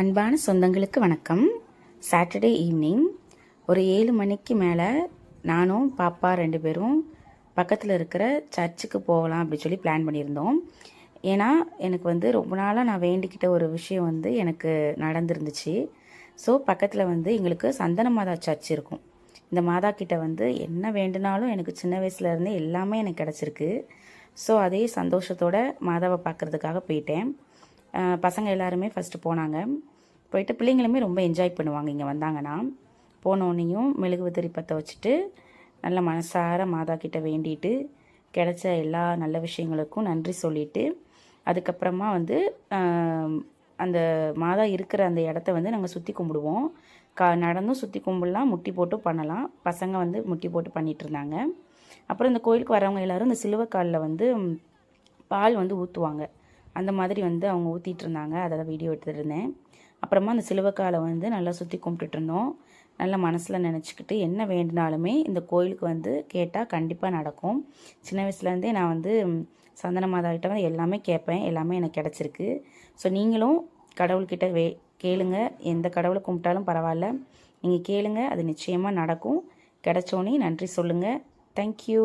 அன்பான சொந்தங்களுக்கு வணக்கம். சாட்டர்டே ஈவினிங் ஒரு 7 மணிக்கு மேலே நானும் பாப்பா 2 பேரும் பக்கத்தில் இருக்கிற சர்ச்சுக்கு போகலாம் அப்படி சொல்லி பிளான் பண்ணியிருந்தோம். ஏன்னா எனக்கு ரொம்ப நாளாக நான் வேண்டிக்கிட்ட ஒரு விஷயம் எனக்கு நடந்துருந்துச்சு. ஸோ பக்கத்தில் எங்களுக்கு சந்தன மாதா சர்ச் இருக்கும். இந்த மாதா கிட்ட என்ன வேண்டுனாலும் எனக்கு சின்ன வயசுலேருந்தே எல்லாமே எனக்கு கிடச்சிருக்கு. ஸோ அதே சந்தோஷத்தோட மாதாவை பார்க்குறதுக்காக போயிட்டேன். பசங்க எல்லாருமே ஃபஸ்ட்டு போனாங்க. போயிட்டு பிள்ளைங்களுமே ரொம்ப என்ஜாய் பண்ணுவாங்க இங்கே வந்தாங்கன்னா. போனோன்னையும் மெழுகுவர்த்தி பற்ற வச்சுட்டு நல்ல மனசார மாதா கிட்ட வேண்டிட்டு கிடைச்ச எல்லா நல்ல விஷயங்களுக்கும் நன்றி சொல்லிவிட்டு அதுக்கப்புறமா அந்த மாதா இருக்கிற அந்த இடத்த நாங்கள் சுற்றி கும்பிடுவோம். நடந்தும் சுற்றி கும்பிடலாம், முட்டி போட்டு பண்ணலாம். பசங்க முட்டி போட்டு பண்ணிகிட்டு இருந்தாங்க. அப்புறம் இந்த கோயிலுக்கு வரவங்க எல்லோரும் இந்த சிலுவைக்காலில் பால் ஊற்றுவாங்க. அந்த மாதிரி அவங்க ஊற்றிட்டு இருந்தாங்க. அதை வீடியோ எடுத்துகிட்டு இருந்தேன். அப்புறமா அந்த சிலுவைக்காலை நல்லா சுற்றி கும்பிட்டுட்டு இருந்தோம். நல்லா மனசில் நினச்சிக்கிட்டு என்ன வேண்டினாலுமே இந்த கோயிலுக்கு கேட்டால் கண்டிப்பாக நடக்கும். சின்ன வயசுலேருந்தே நான் சந்தன மாதாக்கிட்ட எல்லாமே கேட்பேன். எல்லாமே எனக்கு கிடச்சிருக்கு. ஸோ நீங்களும் கடவுள்கிட்ட கேளுங்க. எந்த கடவுளை கும்பிட்டாலும் பரவாயில்ல, நீங்கள் கேளுங்க, அது நிச்சயமாக நடக்கும். கிடைச்சோன்னே நன்றி சொல்லுங்கள். தேங்க்யூ.